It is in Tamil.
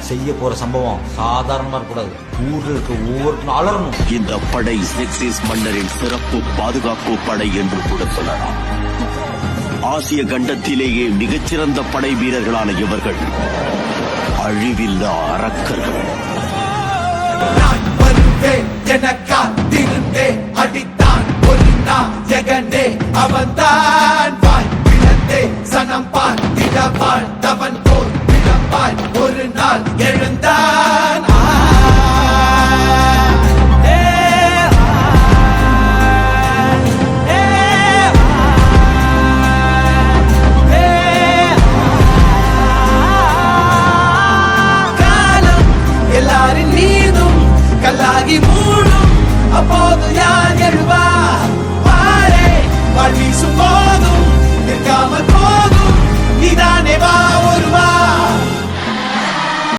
செய்ய போற சம்பவம் சாதாரணமா இருக்கக்கூடாது. ஊர்ல இருக்க ஒவ்வொருத்தரும் அலறணும். இந்த படை செக்சிஸ் மன்னரின் சிறப்பு பாதுகாப்பு படை என்று கூட சொல்லலாம். ஆசிய கண்டத்திலேயே மிகச்சிறந்த படை வீரர்களான இவர்கள் அழிவில்லா அரக்கர்கள். நான் வருவேன் என காத்திருந்தேன், அடித்தான் ஒரு நாயகனே அவன்தான். வாய் பிளந்தே சனம் பார்த்திட வாழ்ந்தவன் போல் விளம்பாய் ஒரு நாள் எழுந்தான். எல்லாரின் மீதும் கல்லாகி மூடும், அப்போது யார் எழுவா? பாரே வாழ்வீசும்